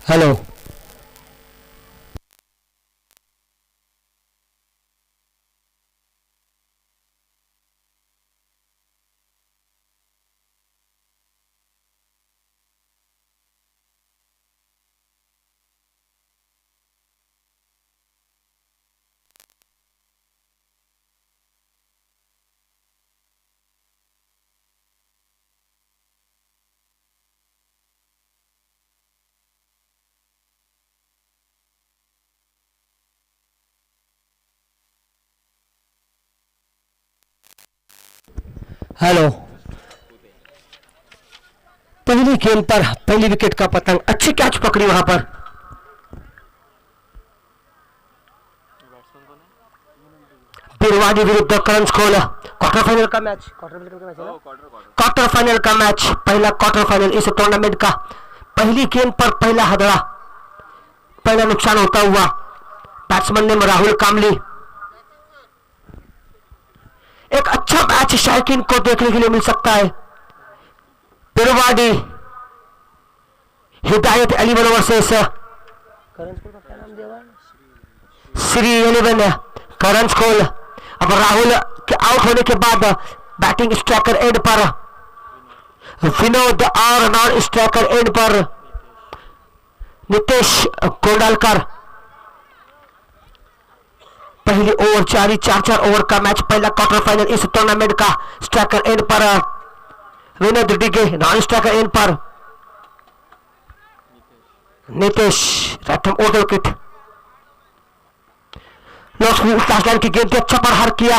Hello. Hello. पहली गेंद पर पहली विकेट का पतंग, अच्छी कैच पकड़ी वहां पर। बिरवाडी विरुद्ध करंज खोल, क्वार्टर फाइनल का मैच, क्वार्टर फाइनल का मैच, पहला क्वार्टर फाइनल इस टूर्नामेंट का। पहली गेंद पर पहला हदड़ा, पहला नुकसान होता हुआ बैट्समैन ने राहुल कामली। एक अच्छा मैच शायकीन को देखने के लिए मिल सकता है। बिरवाडी हिदायत 11 वर्सेस श्री 11 करंज खोल। अब राहुल के आउट होने के बाद बैटिंग स्ट्राइकर एंड पर विनोद और नॉन स्ट्राइकर एंड पर नितेश गोंडालकर। पहली ओवर जारी, 4-4 ओवर का मैच, पहला क्वार्टर फाइनल इस टूर्नामेंट का। स्ट्राइकर एंड पर विनोद डिगे, नॉन स्ट्राइकर एंड पर Nitesh. Right hand over wicket. Last line की गेंद पे अच्छा प्रहार किया,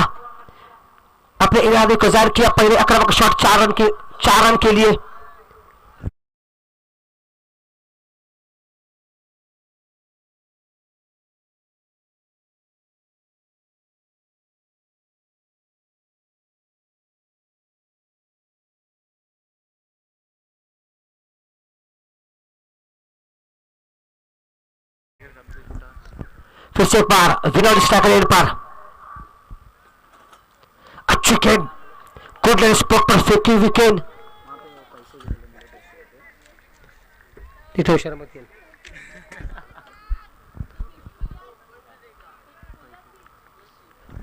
अपने इरादे को जाहिर किया। पहले आक्रामक शॉट 4 रन के लिए। फिर से एक बार विनोद स्ट्राइकर एंड पर, अच्छी गेंद, गुड लाइन स्पॉट पर फेंकी विकेट।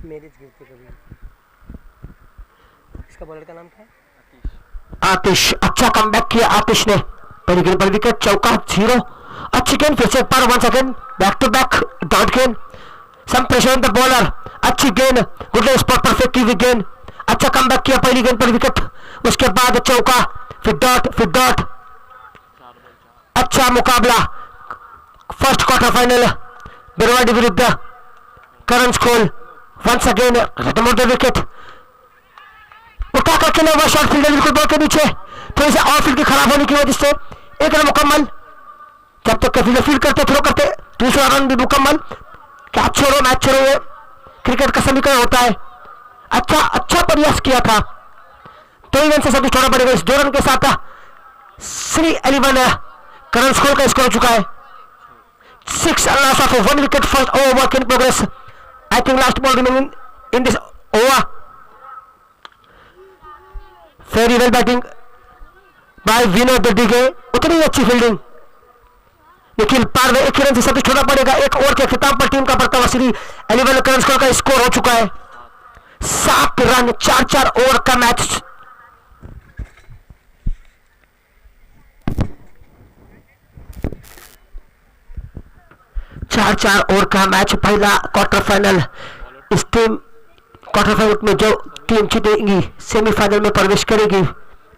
मेरिज गिरती कभी। इसका बॉलर का नाम क्या है? आतिश। अच्छा कमबैक किया आतिश ने, पहली गेंद पर विकेट, चौका 0। अच्छी गेंद फिर से पर 1 second, back to back dot गेंद, some pressure on the bowler. अच्छी गेंद, गुड लाइन स्पॉट पर फेंकी हुई गेंद, अच्छा कमबैक किया, पहली गेंद पर विकेट, उसके बाद चौका, फिर डॉट। अच्छा मुकाबला, फर्स्ट क्वार्टर फाइनल बिरवाडी विरुद्ध Karanj Khol. Once again return the wicket, उठा कर खेला हुआ शॉट फील्डर बिल्कुल बॉल के नीचे, थोड़ी सी ऑफ फील्ड की खराब होने की वजह से एक रन मुकम्मल। जब तक फील्डर फील्ड करते थ्रो करते, दूसरा रन भी मुकम्मल। कैच छोड़ो मैच छोड़ो, ये क्रिकेट का समीकरण होता है। अच्छा प्रयास किया था, 2 रन से सब कुछ छोड़ना पड़ेगा। इस 2 रन के साथ श्री 11 करंज खोल का स्कोर हो चुका है 6 loss of 1 wicket. First over work in progress, I think last ball remaining in this over. Very well batting by Vinod Dige, उतनी अच्छी फील्डिंग, लेकिन पार में 1 रन से सब कुछ छोड़ना पड़ेगा। 1 ओवर के खिताब पर टीम का बढ़ता हुआ श्री 11 करंज खोल का स्कोर हो चुका है 7 रन, 4-4 ओवर का मैच। चार ओवर का मैच, पहला क्वार्टर फाइनल। इस टीम क्वार्टर फाइनल में जो टीम जीतेगी सेमीफाइनल में प्रवेश करेगी,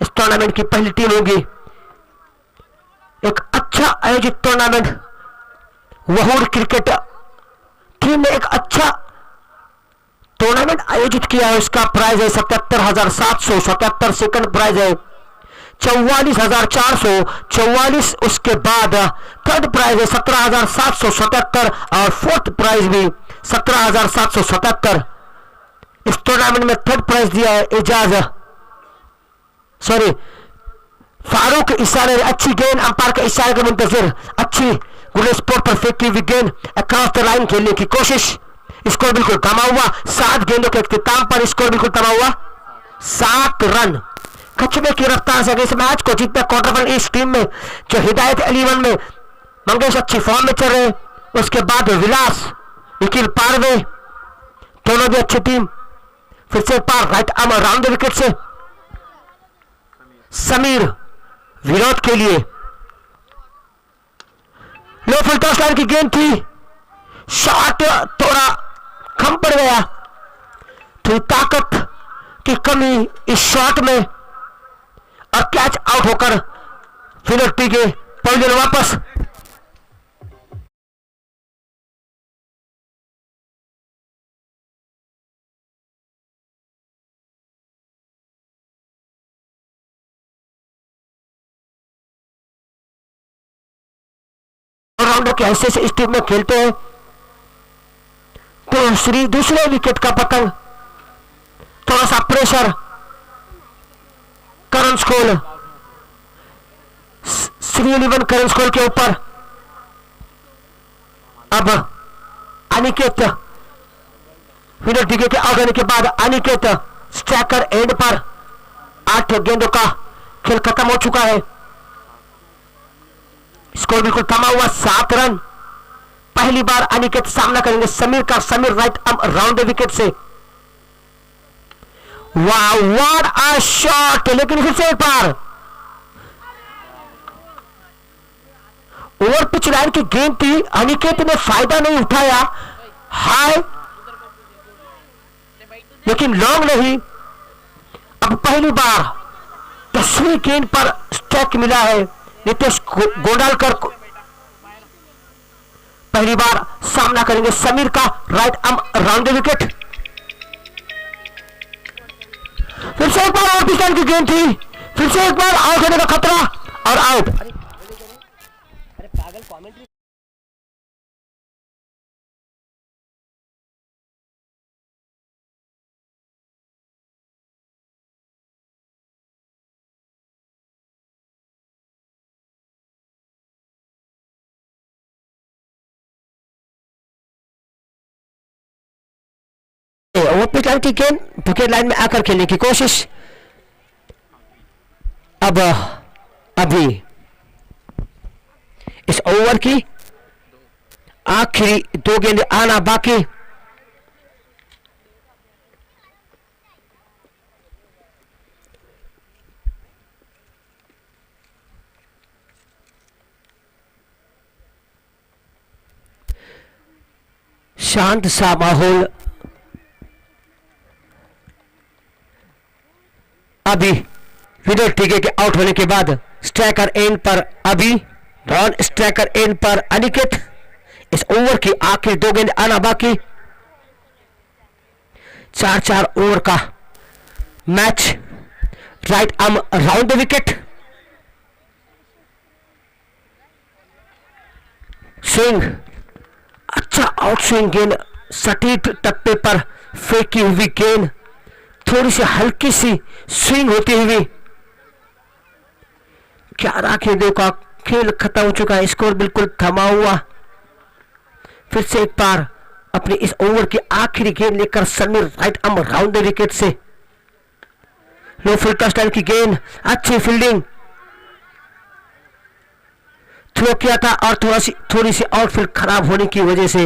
इस टूर्नामेंट की पहली टीम होगी। एक अच्छा आयोजित टूर्नामेंट, वहूर क्रिकेट टीम ने एक अच्छा टूर्नामेंट आयोजित किया है। उसका प्राइज है 77,700, 77 सेकंड प्राइज है 44,444। उसके बाद थर्ड प्राइज है 17,777 और फोर्थ प्राइज भी 17,777। इस टूर्नामेंट में थर्ड प्राइज दिया है फारूक इशारे। अच्छी गेंद, अंपायर के इशारे के मुंतजिर, अच्छी गुड स्पॉट पर फेंकी हुई गेंद, अक्रॉस द लाइन खेलने की कोशिश। स्कोर बिल्कुल थमा हुआ, 7 गेंदों के इख्तिताम पर स्कोर बिल्कुल थमा हुआ 7 रन। कचबे की रफ्तार से इस मैच को जीतता क्वार्टर फाइनल इस टीम में जो हिदायत 11 में मंगेश अच्छी फॉर्म में चल रहे, उसके बाद विलास, निखिल पारवे, दोनों भी अच्छी टीम। फिर से पार right arm round the wicket से समीर विरोध के लिए। लो फुल टॉस लाइन की गेंद थी, शॉट थोड़ा कम पड़ गया, थोड़ी ताकत की कमी इस शॉट में, और कैच आउट होकर फील्डर टी के पवेलियन वापस। ऑलराउंडर के हैसियत से इस टीम में खेलते हैं, तो दूसरे विकेट का पतंग, थोड़ा सा प्रेशर करण स्कोल, श्री 11 करण स्कोल के ऊपर। अब अनिकेत विनर टीके के आउट होने के बाद अनिकेत स्ट्राइकर एंड पर, 8 गेंदों का खेल खत्म हो चुका है, स्कोर बिल्कुल थमा हुआ 7 रन। पहली बार अनिकेत सामना करेंगे समीर का, Sameer right arm round the wicket से। वाह व्हाट अ शॉट, लेकिन फिर से एक बार ओवर पिच लाइन की गेंद थी, अनिकेत ने फायदा नहीं उठाया, हाई लेकिन लॉन्ग नहीं। अब पहली बार 10वीं गेंद पर स्ट्राइक मिला है नितेश गोंडालकर को। पहली बार सामना करेंगे समीर का right arm round the wicket. फिर से एक बार आउट पिच लाइन की गेंद थी, फिर से एक बार आउट होने का खतरा और आउट। अरे पागल कमेंट्री। वो पिच लाइन की गेंद विकेट लाइन में आकर खेलने की कोशिश। अब अभी इस ओवर की आखिरी 2 गेंद आना बाकी। शांत सा माहौल। अभी विनर टीके के आउट होने के बाद स्ट्राइकर एंड पर अभी, नॉन स्ट्राइकर एंड पर अनिकेत। इस ओवर की आखिरी 2 गेंद आना बाकी। 4-4 ओवर का match, right arm round the wicket. Swing, अच्छा आउट स्विंग गेंद, सटीक टप्पे पर फेंकी हुई गेंद, थोड़ी सी हल्की सी स्विंग होती हुई। 11 गेंदों का खेल खत्म हो चुका है, स्कोर बिल्कुल थमा हुआ। फिर से एक बार अपनी इस ओवर की आखिरी गेंद लेकर Sameer right arm round the wicket से। लो फुल टॉस लाइन की गेंद, अच्छी फील्डिंग, थ्रो किया था और थोड़ी सी आउटफील्ड खराब होने की वजह से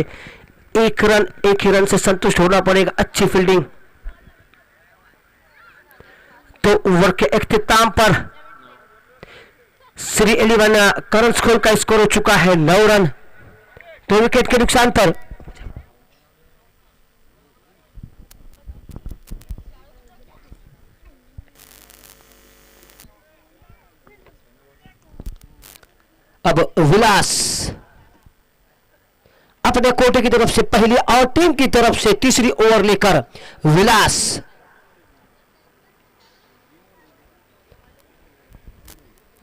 एक ही रन से संतुष्ट होना पड़ेगा। अच्छी फील्डिंग। तो ओवर के इख्तिताम पर श्री 11 करण स्कोल का स्कोर हो चुका है 9 रन, 2 विकेट के नुकसान पर। अब विलास अपने कोटे की तरफ से पहली और टीम की तरफ से तीसरी ओवर लेकर विलास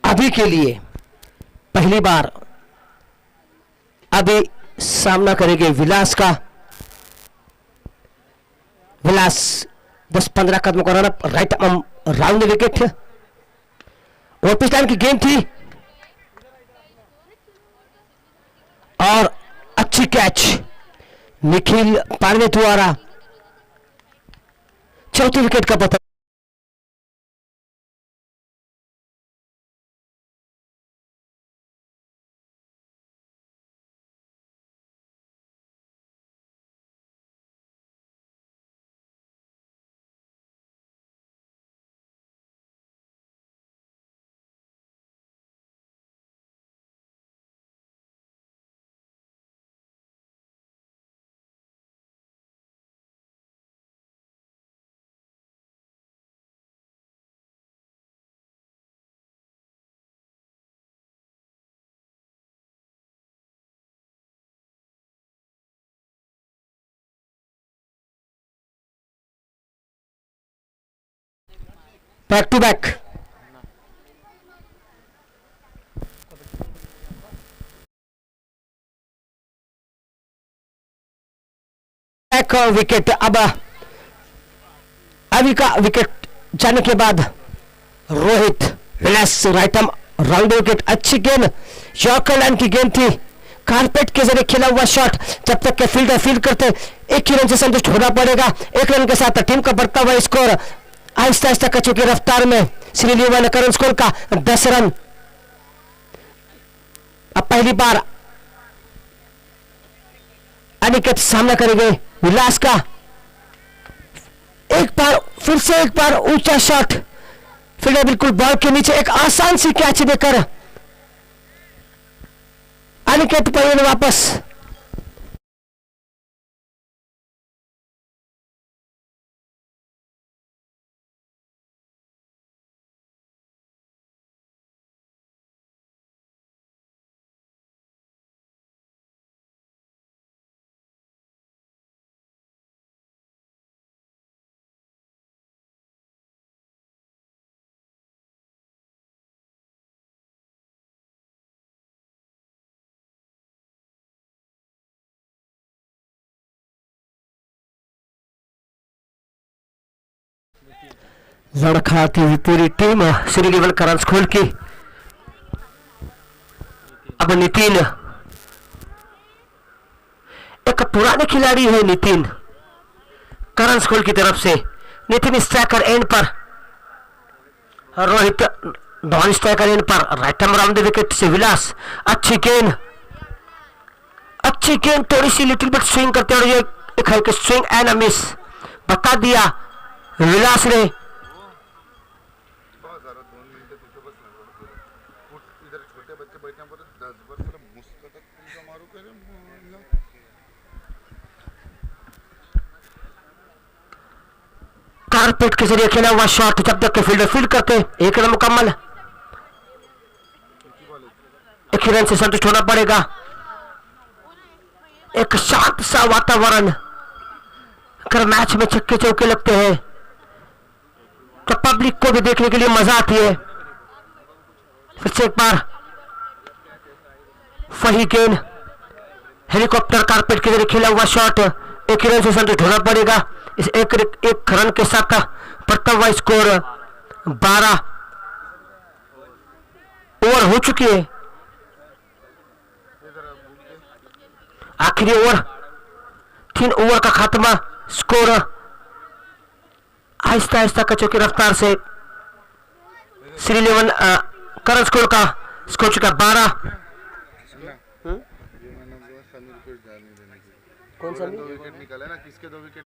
अभी के लिए पहली बार अभी सामना करेंगे विलास का। विलास 10-15 कदमों का run up, right arm round wicket और पिच लाइन की गेंद थी और अच्छी कैच निखिल पारवे द्वारा। चौथी विकेट का पतन। Back to back. Back wicket. अब अभी का विकेट जाने के बाद Rohit Vilas right arm round wicket. अच्छी गेंद, यॉर्कर लाइन की गेंद थी, कारपेट के जरिए खेला हुआ शॉट। जब तक के फील्डर फील्ड करते, एक ही रन से संतुष्ट होना पड़ेगा। एक रन के साथ टीम का बढ़ता हुआ स्कोर आहिस्ता आहिस्ता कचू की रफ्तार में श्रीलेवन करण स्कोर का 10 रन। अब पहली बार अनिकेत सामना करेंगे विलास का। एक बार फिर से एक बार ऊंचा शॉट, फील्डर बिल्कुल बॉल के नीचे एक आसान सी कैच देकर अनिकेत पर वापस। लड़खड़ाती हुई पूरी टीम श्रीलेवन करण स्कूल की। अब नितिन, एक पुराने खिलाड़ी है नितिन करण स्कूल की तरफ से। नितिन स्ट्राइकर एंड पर, रोहित नॉन स्ट्राइकर एंड पर, राइट आर्म राउंड विकेट से विलास। अच्छी गेंद, अच्छी गेंद, थोड़ी सी लिटिल बिट स्विंग करते हुए एक हल्की स्विंग एंड अ मिस बता दिया विलास ने। कारपेट के जरिए खेला हुआ शॉट, जब तक के फील्डर फील्ड करते, एक रन मुकम्मल। एक ही रन से संतुष्ट होना पड़ेगा। एक शांत सा वातावरण, अगर मैच में छक्के चौके लगते हैं तो पब्लिक को भी देखने के लिए मजा आती है। फिर से एक बार वही गेंद, हेलीकॉप्टर कारपेट के जरिए खेला हुआ शॉट, एक ही रन से संतुष्ट होना पड़ेगा। इस एक रन के साथ बढ़ता हुआ स्कोर 12 ओवर हो चुकी है। आखिरी ओवर, 3 ओवर का खात्मा, स्कोर आहिस्ता आहिस्ता कचों की रफ्तार से श्रीलेवन करण स्कोर का स्कोर चुका 12। कौन सा 2 विकेट निकाले ना, किसके 2 विकेट?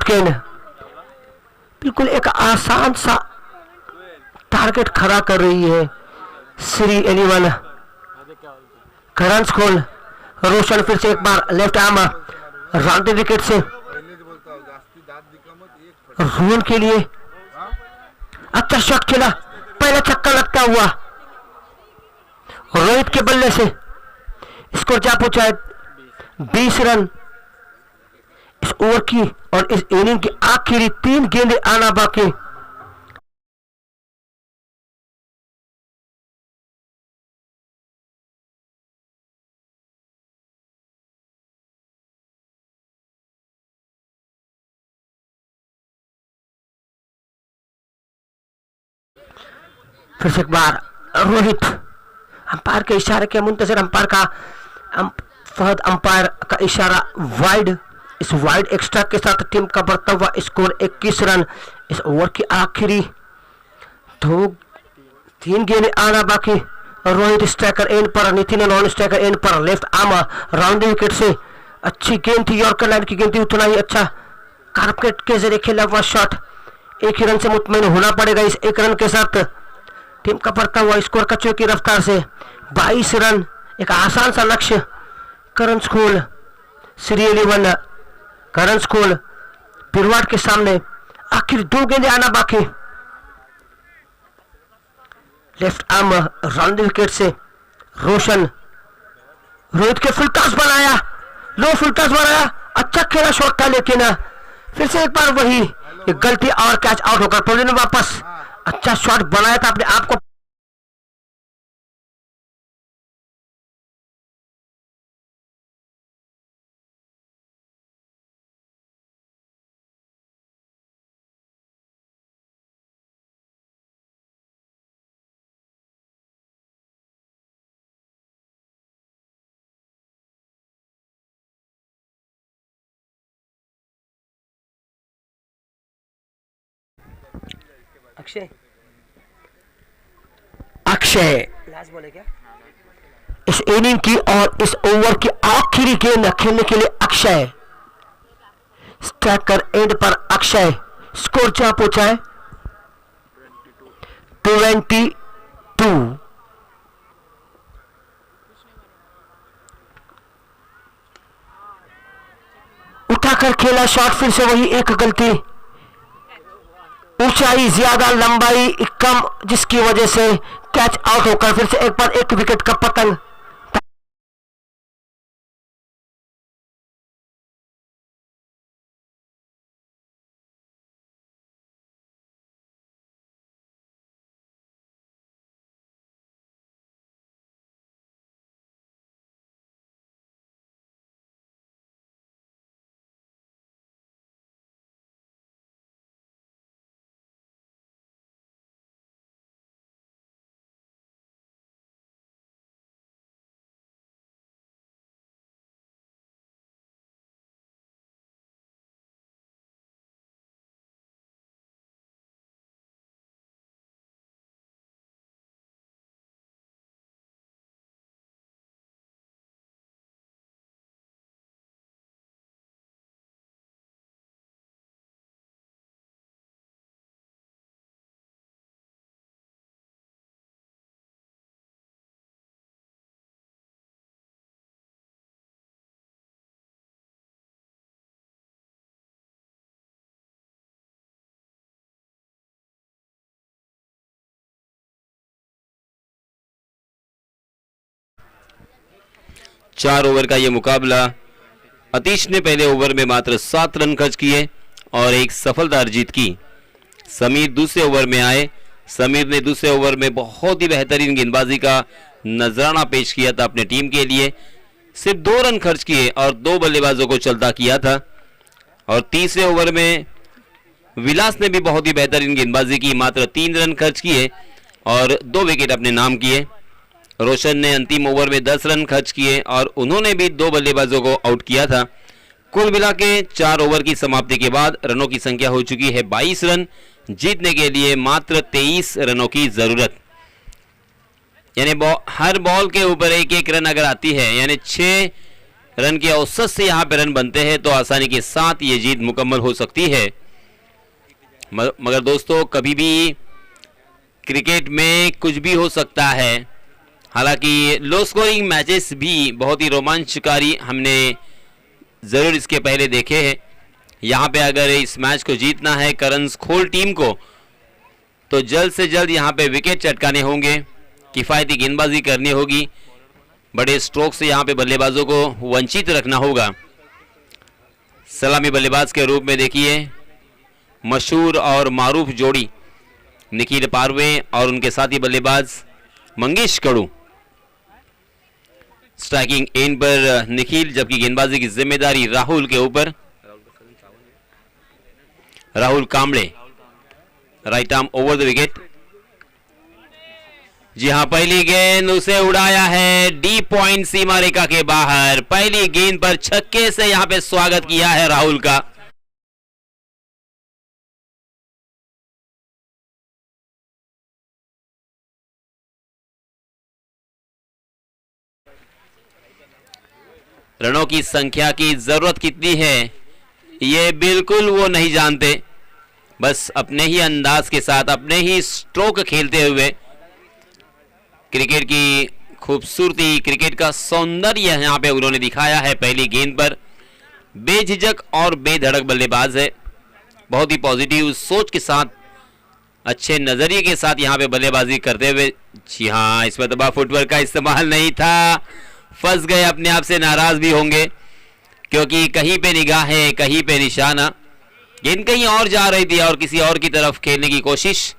गेंद बिल्कुल एक आसान सा टारगेट खड़ा कर रही है श्रीलेवन करण स्कूल। रोशन फिर से एक बार लेफ्ट आर्म राउंड विकेट से रोहन के लिए अच्छा शॉट खेला, पहला छक्का लगता हुआ रोहित के बल्ले से स्कोर जा पहुंचा है 20 रन। इस ओवर की और इस इनिंग की आखिरी 3 गेंदें आना बाकी। फिर से एक बार रोहित, अंपायर के इशारे के मुंतजर अंपायर का फहद अंपायर का इशारा वाइड। इस वाइड एक्स्ट्रा के साथ टीम का बढ़ता हुआ स्कोर 21 रन। इस ओवर की आखिरी 3 गेंदें आना बाकी। रोहित स्ट्राइकर एंड पर, नितिन नॉन स्ट्राइकर एंड पर, लेफ्ट आर्म राउंड विकेट से अच्छी गेंद थी, यॉर्कर लाइन की गेंद थी, उतना ही अच्छा कारपेट के जरिए खेला हुआ शॉट। 1 ही रन से मुतमईन होना पड़ेगा। इस 1 रन के साथ टीम का बढ़ता हुआ स्कोर कचरे की रफ्तार से 22 रन, एक आसान सा लक्ष्य। करण स्कूल श्री 11 करण स्कूल पिरवाट के सामने आखिर 2 गेंदें आना बाकी। लेफ्ट आर्म राउंड विकेट से रोशन, रोहित के फुल टॉस बनाया, लो फुल टॉस बनाया, अच्छा खेला शॉट था, लेकिन फिर से एक बार वही एक गलती और कैच आउट होकर पवेलियन में वापस। अच्छा शॉट बनाया था अपने आप को। अक्षय लास्ट बॉल है क्या इस इनिंग की, और इस ओवर की आखिरी गेंद खेलने के लिए अक्षय, स्ट्राइकर एंड पर अक्षय। स्कोर क्या पहुंचा है 22। उठाकर खेला शॉट, फिर से वही एक गलती, ऊंचाई ज्यादा लंबाई कम, जिसकी वजह से कैच आउट होकर फिर से एक बार 1 विकेट का पतन। चार ओवर का यह मुकाबला। अतीश ने पहले ओवर में मात्र 7 रन खर्च किए और एक सफलता अर्जित की। समीर दूसरे ओवर में आए। समीर ने दूसरे ओवर में बहुत ही बेहतरीन गेंदबाजी का नजराना पेश किया था अपने टीम के लिए। सिर्फ 2 रन खर्च किए और 2 बल्लेबाजों को चलता किया था। और तीसरे ओवर में विलास ने भी बहुत ही बेहतरीन गेंदबाजी की, मात्र 3 रन खर्च किए और 2 विकेट अपने नाम किए। रोशन ने अंतिम ओवर में 10 रन खर्च किए और उन्होंने भी 2 बल्लेबाजों को आउट किया था। कुल मिला के 4 ओवर की समाप्ति के बाद रनों की संख्या हो चुकी है 22 रन। जीतने के लिए मात्र 23 रनों की जरूरत, यानी हर बॉल के ऊपर 1-1 रन अगर आती है, यानी 6 रन के औसत से यहाँ पे रन बनते हैं तो आसानी के साथ ये जीत मुकम्मल हो सकती है। मगर दोस्तों, कभी भी क्रिकेट में कुछ भी हो सकता है। हालांकि लो स्कोरिंग मैचेस भी बहुत ही रोमांचकारी हमने ज़रूर इसके पहले देखे हैं। यहाँ पे अगर इस मैच को जीतना है करण स्कूल टीम को, तो जल्द से जल्द यहाँ पे विकेट चटकाने होंगे, किफ़ायती गेंदबाजी करनी होगी, बड़े स्ट्रोक से यहाँ पे बल्लेबाजों को वंचित रखना होगा। सलामी बल्लेबाज के रूप में देखिए मशहूर और मारूफ जोड़ी निखिल पारवे और उनके साथी बल्लेबाज मंगेश कड़ू। स्ट्राइकिंग एंड पर निखिल, जबकि गेंदबाजी की जिम्मेदारी राहुल के ऊपर। Rahul Kamble, right arm over the wicket. जी हाँ, पहली गेंद उसे उड़ाया है डीप पॉइंट सीमा रेखा के बाहर। पहली गेंद पर छक्के से यहाँ पे स्वागत किया है राहुल का। रनों की संख्या की जरूरत कितनी है ये बिल्कुल वो नहीं जानते, बस अपने ही अंदाज के साथ अपने ही स्ट्रोक खेलते हुए क्रिकेट की खूबसूरती, क्रिकेट का सौंदर्य यहाँ पे उन्होंने दिखाया है। पहली गेंद पर बेझिझक और बेधड़क बल्लेबाज है, बहुत ही पॉजिटिव सोच के साथ, अच्छे नजरिए के साथ यहाँ पे बल्लेबाजी करते हुए। जी हाँ, इसमें दबा फुटवर्क का इस्तेमाल नहीं था, फंस गए, अपने आप से नाराज भी होंगे क्योंकि कहीं पे निगाह है, कहीं पे निशाना। गेंद कहीं और जा रही थी और किसी और की तरफ खेलने की कोशिश।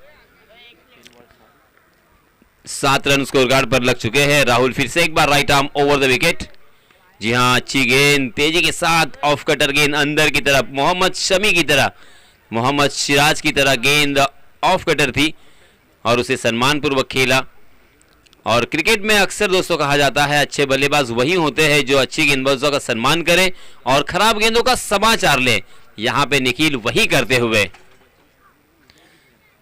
7 रन स्कोर कार्ड पर लग चुके हैं। राहुल फिर से एक बार right arm over the wicket. जी हाँ, अच्छी गेंद तेजी के साथ ऑफ कटर गेंद अंदर की तरफ, मोहम्मद शमी की तरह, मोहम्मद सिराज की तरह गेंद ऑफ कटर थी और उसे सम्मानपूर्वक खेला। और क्रिकेट में अक्सर दोस्तों कहा जाता है अच्छे बल्लेबाज वही होते हैं जो अच्छी गेंदबाजों का सम्मान करें और खराब गेंदों का समाचार ले। यहां पे निखिल वही करते हुए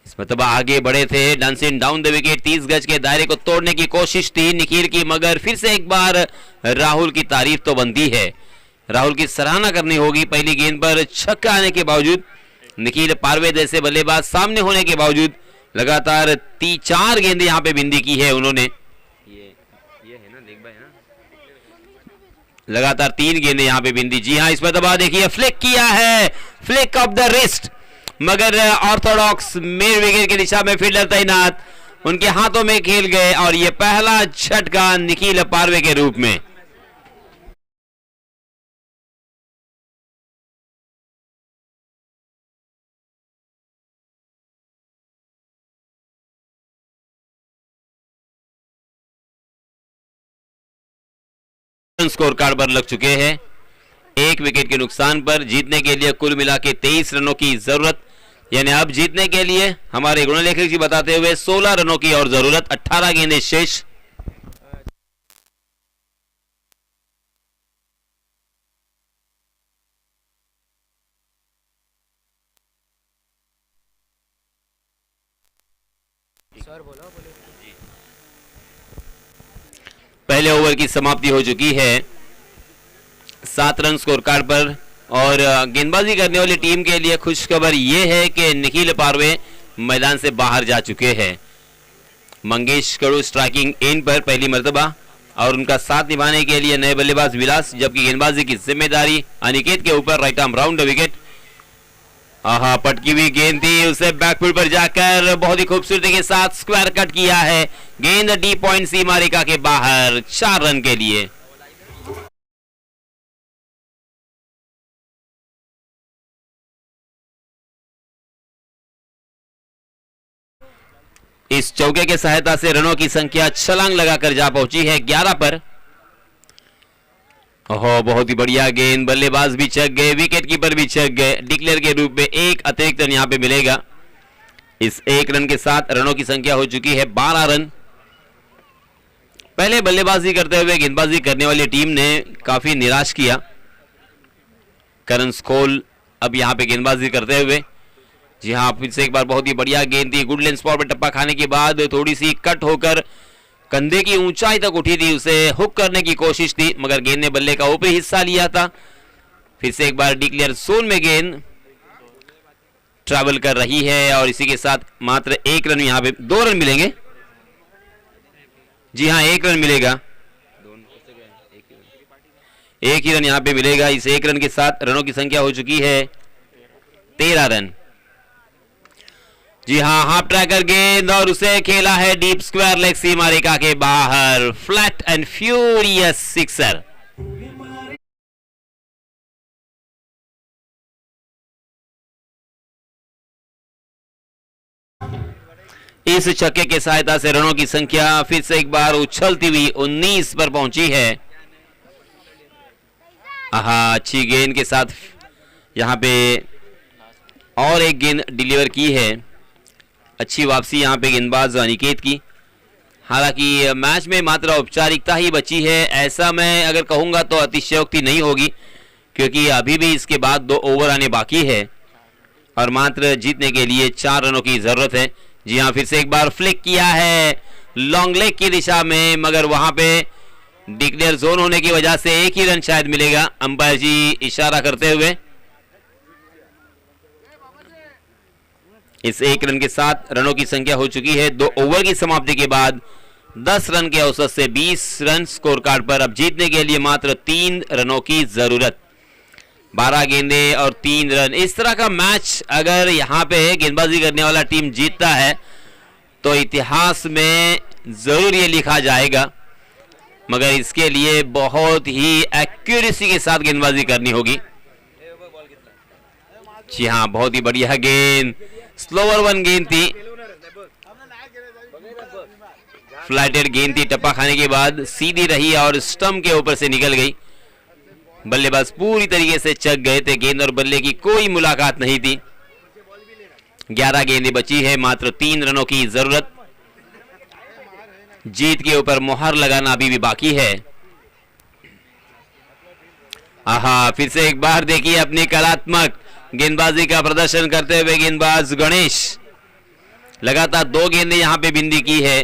इस मतलब आगे बढ़े थे। डांसिंग डाउन द विकेट, 30 गज के दायरे को तोड़ने की कोशिश थी निखिल की, मगर फिर से एक बार राहुल की तारीफ तो बनती है, राहुल की सराहना करनी होगी। पहली गेंद पर छक्का आने के बावजूद, निखिल पारवे जैसे बल्लेबाज सामने होने के बावजूद लगातार 4 गेंदें यहां पे बिंदी की है उन्होंने। ये है ना, देख भाई, है ना, लगातार 3 गेंदें यहां पे बिंदी। जी हाँ, इसमें दबा देखिए, फ्लिक किया है, फ्लिक ऑफ द रिस्ट, मगर ऑर्थोडॉक्स मिड विकेट की दिशा में फील्डर तैनात उनके हाथों में खेल गए और ये पहला झटका निखिल पारवे के रूप में। स्कोर कार्ड पर लग चुके हैं। 1 विकेट के नुकसान पर जीतने के लिए कुल मिला के 23 रनों की जरूरत, यानी अब जीतने के लिए हमारे गुणलेखक जी बताते हुए 16 रनों की और जरूरत, 18 गेंदें शेष। पहले ओवर की समाप्ति हो चुकी है 7 रन स्कोर कार्ड पर और गेंदबाजी करने वाली टीम के लिए खुशखबर यह है कि निखिल पारवे मैदान से बाहर जा चुके हैं। मंगेश कड़ू स्ट्राइकिंग एंड पर पहली मर्तबा और उनका साथ निभाने के लिए नए बल्लेबाज विलास, जबकि गेंदबाजी की जिम्मेदारी अनिकेत के ऊपर। Right arm round the wicket, आहा, पटकी हुई गेंद थी, उसे बैकफुट पर जाकर बहुत ही खूबसूरती के साथ स्क्वायर कट किया है। गेंद डीप पॉइंट सीमा रेखा के बाहर, 4 रन के लिए। इस चौके के सहायता से रनों की संख्या छलांग लगाकर जा पहुंची है 11 पर। ओहो, बहुत ही बढ़िया गेंद, बल्लेबाज भी चक गए, विकेट कीपर भी चक गए। डिक्लेयर के रूप में 1 अतिरिक्त रन यहां पे मिलेगा। इस 1 रन के साथ रनों की संख्या हो चुकी है 12 रन। पहले बल्लेबाजी करते हुए गेंदबाजी करने वाली टीम ने काफी निराश किया। करण स्कोल अब यहां पे गेंदबाजी करते हुए। जी हाँ, फिर से एक बार बहुत ही बढ़िया गेंद थी, गुड लेंथ स्पॉट पर टप्पा खाने के बाद थोड़ी सी कट होकर कंधे की ऊंचाई तक उठी थी, उसे हुक करने की कोशिश थी, मगर गेंद ने बल्ले का ऊपरी हिस्सा लिया था। फिर से एक बार डिक्लेयर जोन में गेंद ट्रैवल कर रही है और इसी के साथ मात्र 1 रन, यहां पे 2 रन मिलेंगे। जी हाँ, 1 रन मिलेगा, 1 ही रन यहां पे मिलेगा। इस 1 रन के साथ रनों की संख्या हो चुकी है 13 रन। जी हाँ, हाफ ट्रैकर गेंद और उसे खेला है डीप स्क्वायर लेग सीमा रेखा के बाहर, फ्लैट एंड फ्यूरियस सिक्सर। इस छक्के के सहायता से रनों की संख्या फिर से एक बार उछलती हुई 19 पर पहुंची है। हाँ, अच्छी गेंद के साथ यहां पे और एक गेंद डिलीवर की है। अच्छी वापसी यहां पे गेंदबाज अनिकेत की। हालांकि मैच में मात्र औपचारिकता ही बची है, ऐसा मैं अगर कहूंगा तो अतिशयोक्ति नहीं होगी, क्योंकि अभी भी इसके बाद 2 ओवर आने बाकी है और मात्र जीतने के लिए 4 रनों की जरूरत है। जी हाँ, फिर से एक बार फ्लिक किया है लॉन्ग लेग की दिशा में, मगर वहां पे डिक्लेयर जोन होने की वजह से एक ही रन शायद मिलेगा, अंपायर जी इशारा करते हुए। इस 1 रन के साथ रनों की संख्या हो चुकी है 2 ओवर की समाप्ति के बाद 10 रन के औसत से 20 रन स्कोर कार्ड पर। अब जीतने के लिए मात्र 3 रनों की जरूरत, 12 गेंदें और 3 रन। इस तरह का मैच अगर यहाँ पे गेंदबाजी करने वाला टीम जीतता है तो इतिहास में जरूर ये लिखा जाएगा, मगर इसके लिए बहुत ही एक्यूरेसी के साथ गेंदबाजी करनी होगी। जी हाँ, बहुत ही बढ़िया गेंद, स्लोवर 1 गेंद थी, फ्लाइटेड गेंद थी, टप्पा खाने के बाद सीधी रही और स्टंप के ऊपर से निकल गई। बल्लेबाज पूरी तरीके से चक गए थे, गेंद और बल्ले की कोई मुलाकात नहीं थी। 11 गेंदें बची है, मात्र 3 रनों की जरूरत। जीत के ऊपर मुहर लगाना अभी भी बाकी है। आहा, फिर से एक बार देखिए अपनी कलात्मक गेंदबाजी का प्रदर्शन करते हुए गेंदबाज गणेश। लगातार 2 गेंदें यहां पे बिंदी की है,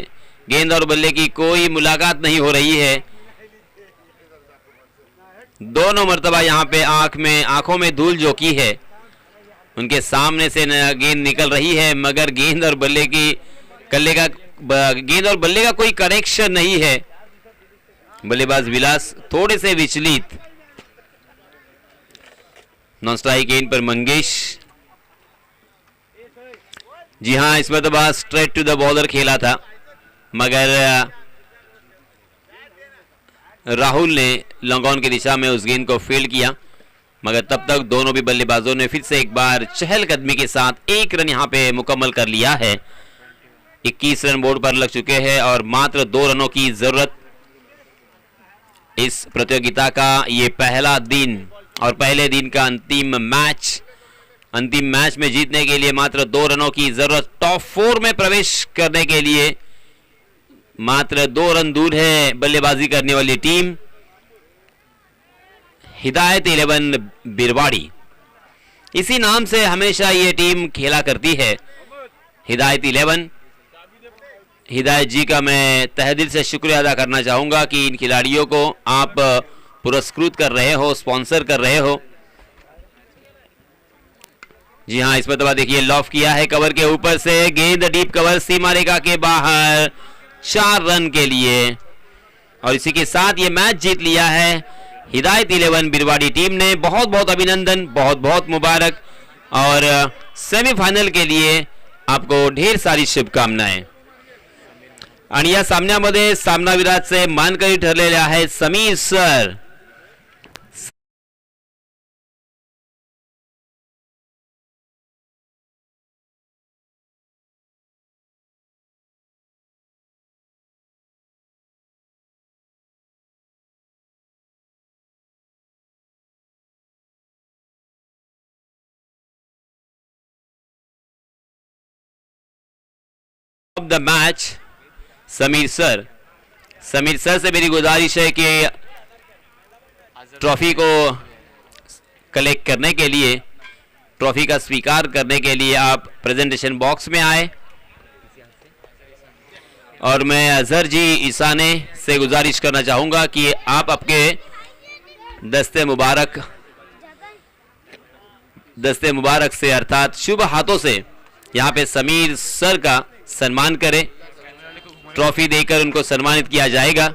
गेंद और बल्ले की कोई मुलाकात नहीं हो रही है। दोनों मर्तबा यहां पे आंखों में धूल झोंकी है, उनके सामने से गेंद निकल रही है, मगर गेंद और बल्ले का कोई कनेक्शन नहीं है। बल्लेबाज विलास थोड़े से विचलित। नॉन स्ट्राइक गेंद पर मंगेश। जी हां, इस मर्तबा स्ट्रेट टू द बॉलर खेला था, मगर राहुल ने लॉन्ग ऑन की दिशा में उस गेंद को फील्ड किया, मगर तब तक दोनों भी बल्लेबाजों ने फिर से एक बार चहलकदमी के साथ 1 रन यहां पे मुकम्मल कर लिया है। 21 रन बोर्ड पर लग चुके हैं और मात्र 2 रनों की जरूरत। इस प्रतियोगिता का ये पहला दिन और पहले दिन का अंतिम मैच में जीतने के लिए मात्र 2 रनों की जरूरत। टॉप 4 में प्रवेश करने के लिए मात्र 2 रन दूर है बल्लेबाजी करने वाली टीम हिदायत 11 बिरवाड़ी। इसी नाम से हमेशा ये टीम खेला करती है, हिदायत 11। हिदायत जी का मैं तहे दिल से शुक्रिया अदा करना चाहूंगा कि इन खिलाड़ियों को आप पुरस्कृत कर रहे हो, स्पॉन्सर कर रहे हो। जी हां, इस पर दबा देखिए, लॉफ किया है कवर के ऊपर से, गेंद डीप कवर, सीमा रेखा के बाहर, 4 रन के लिए। और इसी के साथ ये मैच जीत लिया है हिदायत 11 बिरवाड़ी टीम ने। बहुत बहुत अभिनंदन, बहुत बहुत मुबारक, और सेमीफायनल के लिए आपको ढेर सारी शुभकामनाएं। आणि या सामन्यामध्ये सामनावीराचे मानकरी ठरलेले आहेत Sameer sir. Of the match Sameer sir से मेरी गुजारिश है कि ट्रॉफी को कलेक्ट करने के लिए, ट्रॉफी का स्वीकार करने के लिए आप प्रेजेंटेशन बॉक्स में आए। और मैं अजहर जी ईसाने से गुजारिश करना चाहूंगा कि आप आपके दस्ते मुबारक से अर्थात शुभ हाथों से यहाँ पे समीर सर का सम्मान करें। ट्रॉफी देकर उनको सम्मानित किया जाएगा।